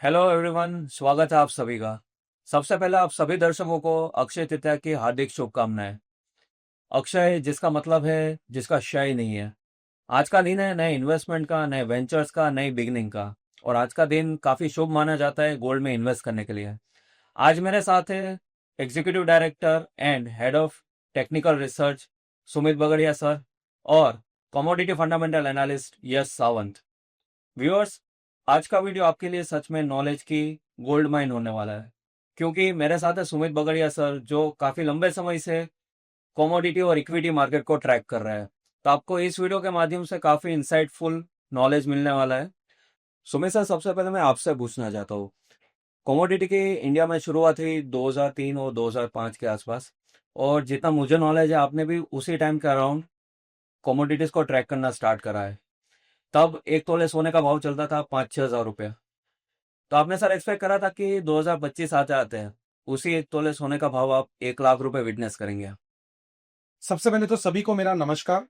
Hello everyone, स्वागत है आप सभी का। सबसे पहले आप सभी दर्शकों को अक्षय तृतीया की हार्दिक शुभकामनाएं। अक्षय जिसका मतलब है जिसका क्षय नहीं है। आज का दिन है नए इन्वेस्टमेंट का, नए वेंचर्स का, नई बिगनिंग का। और आज का दिन काफ़ी शुभ माना जाता है गोल्ड में इन्वेस्ट करने के लिए। आज मेरे साथ है executive director and head of technical research Sumit Bagaria sir, और commodity fundamental analyst Yash Sawant. Viewers, आज का वीडियो आपके लिए सच में नॉलेज की गोल्ड माइन होने वाला है, क्योंकि मेरे साथ है सुमित बगड़िया सर, जो काफ़ी लंबे समय से कमोडिटी और इक्विटी मार्केट को ट्रैक कर रहे हैं। तो आपको इस वीडियो के माध्यम से काफ़ी इंसाइटफुल नॉलेज मिलने वाला है। सुमित सर, सबसे पहले मैं आपसे पूछना चाहता हूँ, कमोडिटी की इंडिया में शुरुआत हुई 2003 और 2005 के आसपास, और जितना मुझे नॉलेज है आपने भी उसी टाइम के अराउंड कमोडिटीज़ को ट्रैक करना स्टार्ट करा है। तब एक तोले सोने का भाव चलता था 5-6 हज़ार रुपये। तो आपने सर एक्सपेक्ट करा था कि 2025 आते आते हैं उसी एक तोले सोने का भाव आप 1 लाख रुपए विटनेस करेंगे? सबसे पहले तो सभी को मेरा नमस्कार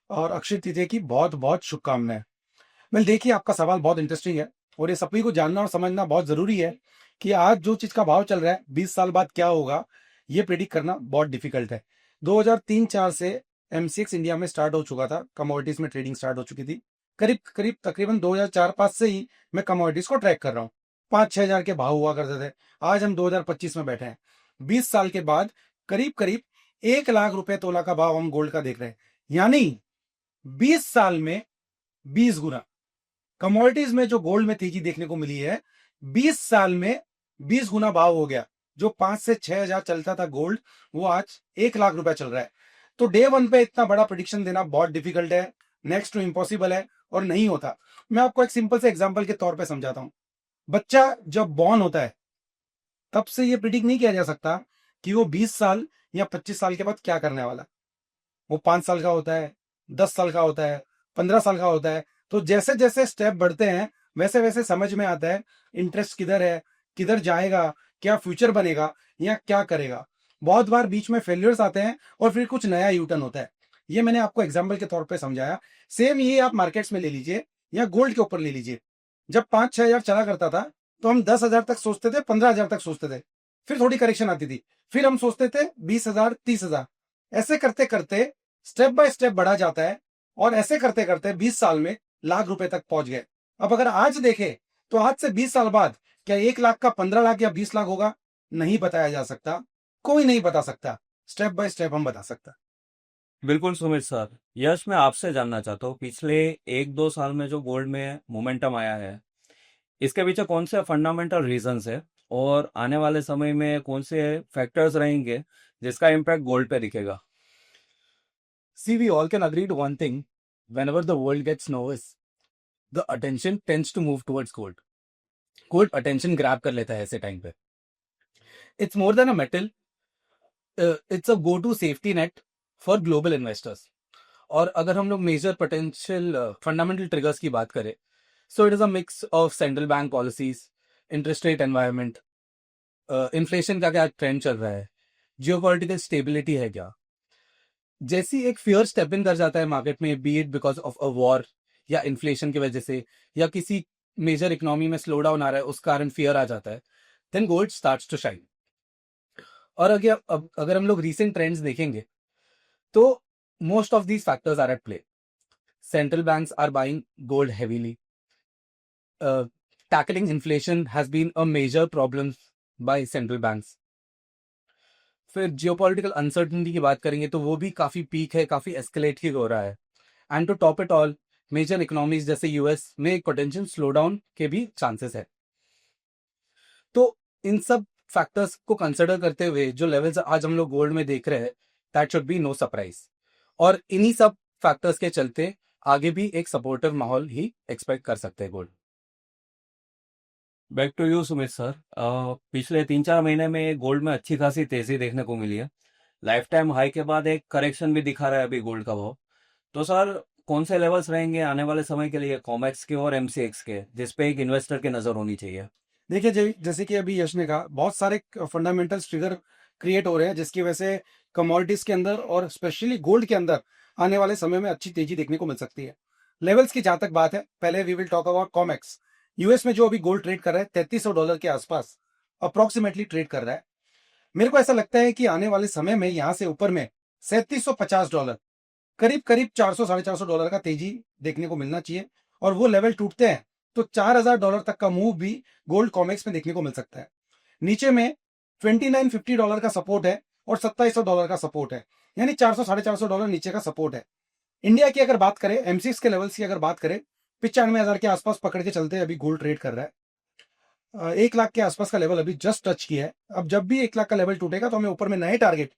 और अक्षय तृतीया की बहुत बहुत शुभकामनाएं। देखिए, आपका सवाल बहुत इंटरेस्टिंग है और ये सभी को जानना और समझना बहुत जरूरी है कि आज जो चीज का भाव चल रहा है 20 साल बाद क्या होगा, ये प्रिडिक्ट करना बहुत डिफिकल्ट है। 2003-4 से एमसीएक्स इंडिया में स्टार्ट हो चुका था, कमोडिटीज में ट्रेडिंग स्टार्ट हो चुकी थी। करीब करीब तकरीबन 2004-5 से ही मैं कमोडिटीज को ट्रैक कर रहा हूँ। 5-6 हजार के भाव हुआ करते थे। आज हम 2025 में बैठे हैं। 20 साल के बाद करीब करीब 1 लाख रुपए तोला का भाव हम गोल्ड का देख रहे हैं। यानी 20 साल में 20 गुना कमोडिटीज में जो गोल्ड में तेजी देखने को मिली है, 20 साल में 20 गुना भाव हो गया। जो 5 से 6 हजार चलता था गोल्ड, वो आज 1 लाख रुपए चल रहा है। तो डे वन पे इतना बड़ा प्रिडिक्शन देना बहुत डिफिकल्ट है, नेक्स्ट टू इम्पॉसिबल है और नहीं होता। मैं आपको एक सिंपल से एग्जांपल के तौर पे समझाता हूं। बच्चा जब बॉर्न होता है, तब से ये प्रिडिक्ट नहीं किया जा सकता कि वो 20 साल या 25 साल के बाद क्या करने वाला। वो 5 साल का होता है, 10 साल का होता है, 15 साल का होता है। तो जैसे जैसे स्टेप बढ़ते हैं, वैसे वैसे समझ में आता है इंटरेस्ट किधर है, किधर जाएगा, क्या फ्यूचर बनेगा या क्या करेगा। बहुत बार बीच में फेलियर्स आते हैं और फिर कुछ नया यूटर्न होता है। ये मैंने आपको एग्जाम्पल के तौर पे समझाया। सेम ये आप मार्केट्स में ले लीजिए या गोल्ड के ऊपर ले लीजिए। जब 5-6 हजार चला करता था, तो हम 10 हजार तक सोचते थे, 15 हजार तक सोचते थे। फिर थोड़ी करेक्शन आती थी, फिर हम सोचते थे 20 हजार, 30 हजार। ऐसे करते करते स्टेप बाय स्टेप बढ़ा जाता है और ऐसे करते करते 20 साल में लाख रुपए तक पहुंच गए। अब अगर आज देखें, तो आज से 20 साल बाद क्या 1 लाख का 15 लाख या 20 लाख होगा? नहीं बताया जा सकता, कोई नहीं बता सकता। स्टेप बाय स्टेप हम बता सकता। बिल्कुल सुमित सर। यश, मैं आपसे जानना चाहता हूँ, पिछले 1-2 साल में जो गोल्ड में मोमेंटम आया है, इसके पीछे कौन से फंडामेंटल रीजंस है, और आने वाले समय में कौन से फैक्टर्स रहेंगे जिसका इम्पैक्ट गोल्ड पे दिखेगा? See, we all can agree to one thing. Whenever the world gets nervous, the attention tends to move towards gold. Gold attention grab कर लेता है ऐसे टाइम पे. It's more than a metal. It's a go-to safety net for global investors. और अगर हम लोग major potential fundamental triggers की बात करें, so it is a mix of central bank policies, interest rate environment, inflation का क्या ट्रेंड चल रहा है, जियोपॉलिटिकल स्टेबिलिटी है क्या। जैसी एक फियर स्टेप इन कर जाता है मार्केट में, be it because of a war या इन्फ्लेशन की वजह से, या किसी मेजर इकोनॉमी में स्लो डाउन आ रहा है उस कारण फियर आ जाता है, then gold starts to shine. और अगर हम लोग रीसेंट ट्रेंड्स देखेंगे, तो most of these factors are at play. Central banks are buying gold heavily. Tackling inflation has been a major problem by central banks. फिर जियोपॉलिटिकल अनसर्टनिटी की बात करेंगे तो वो भी काफी पीक है, काफी एस्केलेट ही हो रहा है। And to top it all, major economies जैसे यूएस में एक पोटेंशियल स्लो डाउन के भी चांसेस है। तो इन सब फैक्टर्स को कंसिडर करते हुए जो लेवल्स आज हम लोग गोल्ड में देख रहे हैं, that should be no surprise. और इन्हीं सब फैक्टर्स के चलते आगे भी एक सपोर्टिव माहौल ही एक्सपेक्ट कर सकते हैं gold. Back to you Sumit sir. पिछले 3-4 महीने में गोल्ड में अच्छी खासी तेजी देखने को मिली है। लाइफ टाइम हाई के बाद एक करेक्शन भी दिखा रहा है अभी गोल्ड का भाव। तो सर, कौन से लेवल्स रहेंगे आने वाले समय के लिए कॉमेक्स के और एमसीएक्स के, जिसपे एक इन्वेस्टर की नजर होनी चाहिए? देखिए, जैसे कि अभी यश ने कहा, बहुत सारे फंडामेंटल ट्रिगर क्रिएट हो रहे हैं जिसकी वजह से कमोडिटीज के अंदर और स्पेशली गोल्ड के अंदर आने वाले समय में अच्छी तेजी देखने को मिल सकती है। लेवल्स की जहां तक बात है, पहले we will talk about Comex. US में जो अभी गोल्ड ट्रेड कर रहा है $3300 के आसपास अप्रोक्सीमेटली ट्रेड कर रहा है। मेरे को ऐसा लगता है कि आने वाले समय में यहां से ऊपर में $3750 करीब करीब 400 $450 का तेजी देखने को मिलना चाहिए, और वो लेवल टूटते हैं तो $4000 तक का मूव भी गोल्ड कॉमेक्स में देखने को मिल सकता है। नीचे में $2950 का सपोर्ट है और $2700 का सपोर्ट है, यानी 400 $450 नीचे का सपोर्ट है। इंडिया की अगर बात करें, एमसीएक्स के लेवल्स की अगर बात करें, 95,000 के आसपास पकड़ के चलते अभी गोल्ड ट्रेड कर रहा है। 1 लाख के आसपास का लेवल अभी जस्ट टच किया है। अब जब भी 1 लाख का लेवल टूटेगा तो हमें ऊपर में नए टारगेट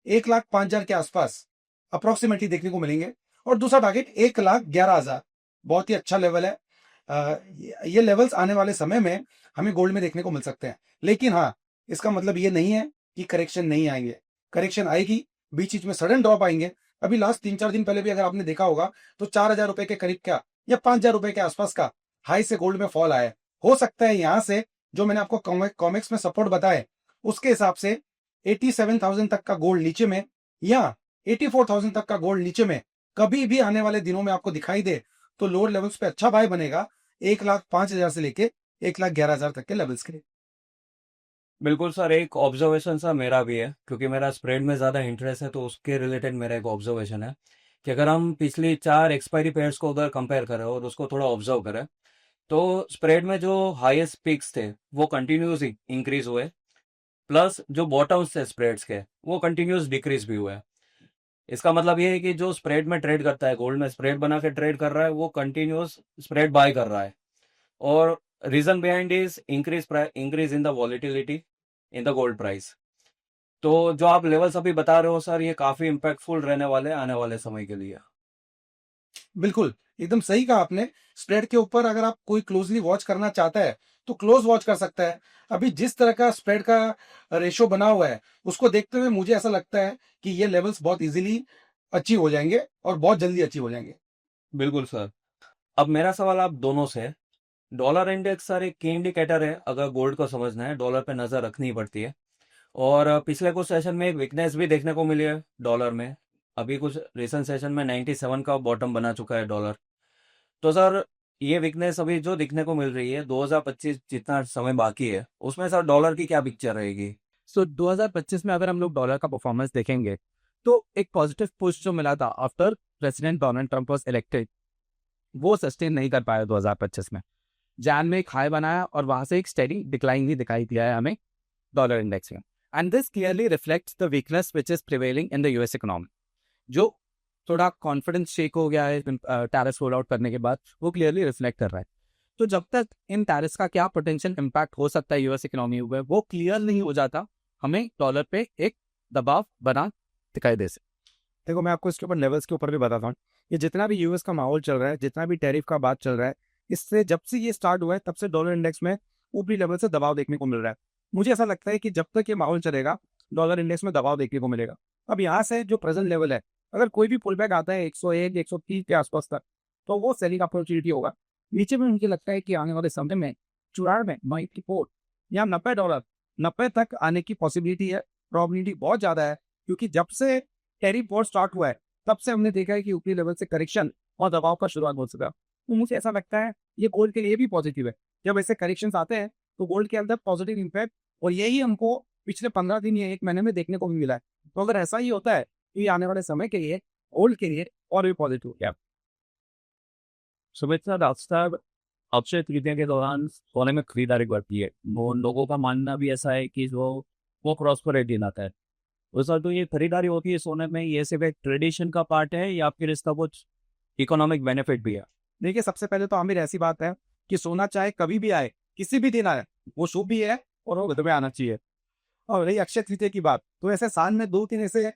1,05,000 के आसपास अप्रोक्सीमेटली देखने को मिलेंगे, और दूसरा टारगेट 1,11,000 बहुत ही अच्छा लेवल है। ये लेवल्स आने वाले समय में हमें गोल्ड में देखने को मिल सकते हैं। लेकिन हाँ, इसका मतलब ये नहीं है कि करेक्शन नहीं आएंगे, करेक्शन आएगी, बीच बीच में सडन ड्रॉप आएंगे। अभी लास्ट 3-4 दिन पहले भी अगर आपने देखा होगा तो 4,000 रुपए के करीब का या 5,000 रुपए के आसपास का हाई से गोल्ड में फॉल आया है। हो सकता है यहां से जो मैंने आपको कॉमिक्स में सपोर्ट बताए उसके हिसाब से 87,000 तक का गोल्ड नीचे में या 84,000 तक का गोल्ड नीचे में कभी भी आने वाले दिनों में आपको दिखाई दे तो लोअर लेवल्स पे अच्छा बाय बनेगा 1,05,000 से लेके 1,11,000 तक के लेवल्स के लिए। बिल्कुल सर, एक ऑब्जर्वेशन सा मेरा भी है, क्योंकि मेरा स्प्रेड में ज़्यादा इंटरेस्ट है, तो उसके रिलेटेड मेरा एक ऑब्जर्वेशन है कि अगर हम पिछली 4 एक्सपायरी पेयर्स को उधर कंपेयर करें और उसको थोड़ा ऑब्जर्व करें, तो स्प्रेड में जो हाईएस्ट पिक्स थे वो कंटिन्यूस इंक्रीज हुए, प्लस जो बॉटम्स थे स्प्रेड्स के वो कंटिन्यूस डिक्रीज भी हुए। इसका मतलब ये है कि जो स्प्रेड में ट्रेड करता है, गोल्ड में स्प्रेड बना के ट्रेड कर रहा है, वो कंटिन्यूस स्प्रेड बाय कर रहा है। और reason behind is increase in the volatility in the gold price. तो जो आप लेवल्स अभी बता रहे हो सर, ये काफी इम्पैक्टफुल रहने वाले आने वाले समय के लिए। बिल्कुल, एकदम सही कहा आपने। स्प्रेड के ऊपर अगर आप कोई क्लोजली वॉच करना चाहता है तो क्लोज वॉच कर सकता है। अभी जिस तरह का स्प्रेड का रेशो बना हुआ है उसको देखते हुए मुझे ऐसा लगता है कि ये लेवल्स बहुत इजीली अचीव हो जाएंगे और बहुत जल्दी अचीव हो जाएंगे। बिल्कुल सर। अब मेरा सवाल आप दोनों से है। डॉलर इंडेक्स सर एक की इंडिकेटर है, अगर गोल्ड को समझना है डॉलर पे नजर रखनी पड़ती है। और पिछले कुछ सेशन में एक वीकनेस भी देखने को मिली है डॉलर में। अभी कुछ रिसेंट सेशन में 97 का बॉटम बना चुका है डॉलर। तो सर, ये वीकनेस अभी जो दिखने को मिल रही है, 2025 जितना समय बाकी है उसमें सर डॉलर की क्या पिक्चर रहेगी? सो 2025 में अगर हम लोग डॉलर का परफॉर्मेंस देखेंगे तो एक पॉजिटिव पुश जो मिला था after president Donald Trump was elected, वो सस्टेन नहीं कर पाया 2025 में। जैन में एक हाई बनाया और वहां से एक स्टेडी डिक्लाइन भी दिखाई दिया है हमें डॉलर इंडेक्स में। And this clearly reflects the weakness which is prevailing in the US economy. जो थोड़ा कॉन्फिडेंस शेक हो गया है टैरिफ रोल आउट करने के बाद, वो क्लियरली रिफ्लेक्ट कर रहा है। तो जब तक इन टैरिफ का क्या पोटेंशियल इम्पैक्ट हो सकता है यूएस इकोनॉमी में, वो क्लियर नहीं हो जाता, हमें डॉलर पे एक दबाव बना दिखाई दे सकता। देखो, मैं आपको इसके ऊपर लेवल्स के ऊपर भी बताता हूँ। ये जितना भी यूएस का माहौल चल रहा है, जितना भी टैरिफ का बात चल रहा है, इससे जब से ये स्टार्ट हुआ है तब से डॉलर इंडेक्स में ऊपरी लेवल से दबाव देखने को मिल रहा है। मुझे ऐसा लगता है कि जब तक ये माहौल चलेगा डॉलर इंडेक्स में दबाव देखने को मिलेगा। अब यहाँ से जो प्रेजेंट लेवल है, अगर कोई भी पुल बैक आता है 101 130 के आसपास तक, तो वो सेलिंग अपॉर्चुनिटी होगा। नीचे में मुझे लगता है कि आने वाले समय में 94 94 या $90 90 तक आने की पॉसिबिलिटी है, प्रॉबिलिटी बहुत ज्यादा है। क्योंकि जब से टैरिफ वॉर स्टार्ट हुआ है तब से हमने देखा है कि ऊपरी लेवल से करेक्शन और दबाव का शुरुआत हो चुका है। तो मुझे ऐसा लगता है ये गोल्ड के लिए भी पॉजिटिव है। जब ऐसे करेक्शंस आते हैं तो गोल्ड के अंदर पॉजिटिव इम्पैक्ट, और यही हमको पिछले 15 दिन या 1 महीने में देखने को भी मिला है। तो अगर ऐसा ही होता है तो ये आने वाले समय के लिए गोल्ड के लिए और भी पॉजिटिव है। सुमित सर, अक्सर अक्षय तृतीया के दौरान सोने में खरीदारी बढ़ती है। वो लोगों का मानना भी ऐसा है कि जो वो प्रॉस्पेरिटी लाता है। तो सर, तो ये खरीदारी होती है सोने में, ये सिर्फ एक ट्रेडिशन का पार्ट है या फिर इसका कुछ इकोनॉमिक बेनिफिट भी है? देखिए, सबसे पहले तो आमिर ऐसी बात है कि सोना चाहे कभी भी आए, किसी भी दिन आए, वो शुभ भी है और वो विध में आना चाहिए। और रही अक्षय तृतीया की बात, तो ऐसे साल में 2-3 ऐसे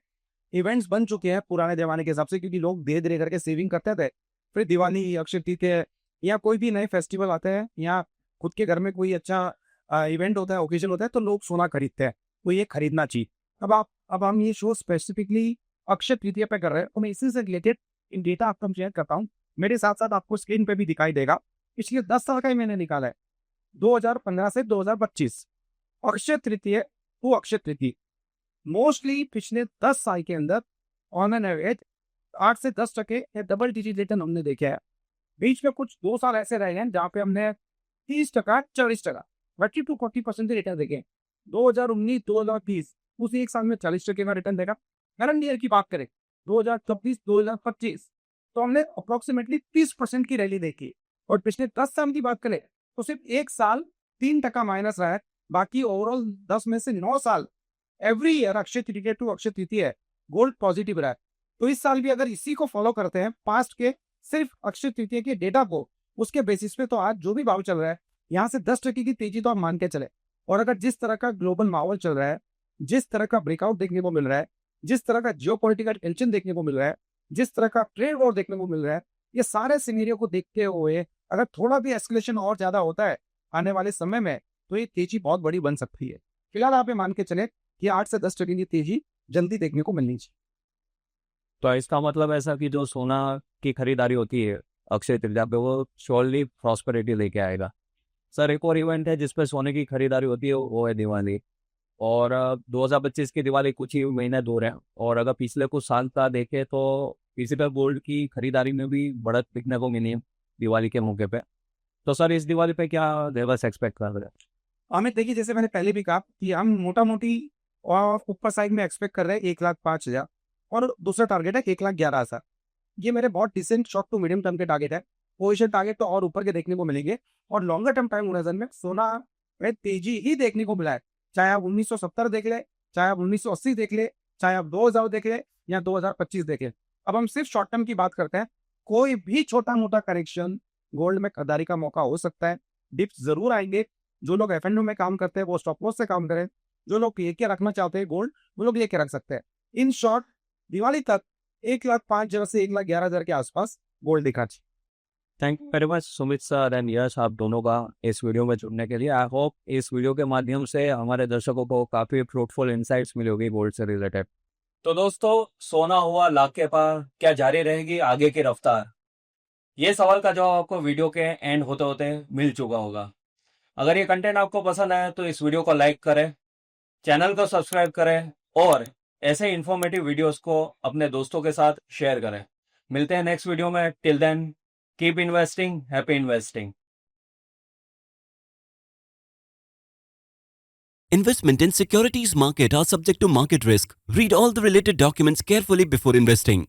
इवेंट्स बन चुके हैं पुराने जमाने के हिसाब से, क्योंकि लोग धीरे धीरे करके सेविंग करते थे। फिर दिवाली, अक्षय तृतीया या कोई भी नए फेस्टिवल आते हैं या खुद के घर में कोई अच्छा इवेंट होता है, ओकेजन होता है, तो लोग सोना खरीदते हैं। तो ये खरीदना चाहिए। अब हम ये शो स्पेसिफिकली अक्षय तृतीया पे कर रहे हैं, तो मैं इसी से रिलेटेड इन डेटा आपको शेयर करता हूँ। मेरे साथ साथ आपको स्क्रीन पे भी दिखाई देगा। पिछले 10 साल का ही मैंने निकाला है, 2015 से 2025 अक्षय तृतीया वो अक्षय तृतीया मोस्टली पिछले 10 साल के अंदर ऑन एन एवरेज 8 से 10% या डबल डिजिट रिटर्न हमने देखे हैं। बीच में कुछ 2 साल ऐसे रहे हैं जहाँ पे हमने 30%, 40%, 30 to 40% रिटर्न देंगे। 2019, 2020 उसी एक साल में 40% का रिटर्न देगा। करंट ईयर की बात करें 2024, 2025 तो हमने अप्रोक्सीमेटली 30% की रैली देखी। और पिछले 10 साल की बात करें तो सिर्फ एक साल 3% माइनस रहा है, बाकी ओवरऑल 10 में से 9 साल every year Akshaya Tritiya to Akshaya Tritiya gold positive रहा है। तो इस साल भी अगर इसी को फॉलो करते हैं पास्ट के सिर्फ अक्षय तृतीया के डेटा को, उसके बेसिस पे तो आज जो भी भाव चल रहा है यहाँ से 10% की तेजी तो आप मान के चले। और अगर जिस तरह का ग्लोबल माहौल चल रहा है, जिस तरह का ब्रेकआउट देखने को मिल रहा है, जिस तरह का जियोपॉलिटिकल टेंशन देखने को मिल रहा है, जिस तरह का ट्रेड वॉर देखने को मिल रहा है, ये सारे सिनेरियो को देखते हुए अगर थोड़ा भी एस्केलेशन और ज्यादा होता है आने वाले समय में तो ये तेजी बहुत बड़ी बन सकती है। फिलहाल आप ये मान के चले कि 8 से 10% की तेजी जल्दी देखने को मिलनी चाहिए। तो इसका मतलब ऐसा कि जो सोना की खरीदारी होती है अक्षय तृतीया पे, वो श्योरली प्रॉस्पेरिटी लेके आएगा। सर एक और इवेंट है जिसपे सोने की खरीदारी होती है, वो है दिवाली। और 2025 की दिवाली कुछ ही महीने दूर है, और अगर पिछले कुछ साल का देखें तो फिजिकल गोल्ड की खरीदारी में भी बढ़त दिखने को मिली है दिवाली के मौके पे। तो सर इस दिवाली पे क्या लेवल्स एक्सपेक्ट कर रहे हैं? अमित देखिए, जैसे मैंने पहले भी कहा कि हम मोटा मोटी और ऊपर साइड में एक्सपेक्ट कर रहे हैं 1,05,000 और दूसरा टारगेट है 1,11,000। ये मेरे बहुत decent short to medium term के टारगेट है। पोजिशन टारगेट तो और ऊपर के देखने को मिलेंगे। और लॉन्गर टर्म टाइम होराइजन में सोना में तेजी ही देखने को मिला है। चाहे आप 1970 देख ले, चाहे आप 1980 देख ले, चाहे आप 2000 देख ले या 2025 देख ले। अब हम सिर्फ शॉर्ट टर्म की बात करते हैं। कोई भी छोटा मोटा करेक्शन गोल्ड में खरीदारी का मौका हो सकता है। डिप्स जरूर आएंगे। जो लोग एफ&ओ में काम करते हैं वो स्टॉप लॉस से काम करें। जो लोग लेके रखना चाहते हैं गोल्ड, वो लोग लेके रख सकते हैं। इन शॉर्ट दिवाली तक 1,05,000 से 1,11,000 के आसपास गोल्ड दिखा। Thank you very much Sumit sir and Yash, आप दोनों का इस वीडियो में जुड़ने के लिए। आई होप इस वीडियो के माध्यम से हमारे दर्शकों को काफ़ी फ्रूटफुल इंसाइट्स मिली होगी गोल्ड से रिलेटेड। तो दोस्तों, सोना हुआ लाख के पार, क्या जारी रहेगी आगे की रफ्तार? ये सवाल का जवाब आपको वीडियो के एंड होते होते मिल चुका होगा। अगर ये कंटेंट आपको पसंद आया तो इस वीडियो को लाइक करें, चैनल को सब्सक्राइब करें और ऐसे इंफॉर्मेटिव वीडियोस को अपने दोस्तों के साथ शेयर करें। मिलते हैं नेक्स्ट वीडियो में। Till then keep investing, happy investing. Investment in securities market are subject to market risk. Read all the related documents carefully before investing.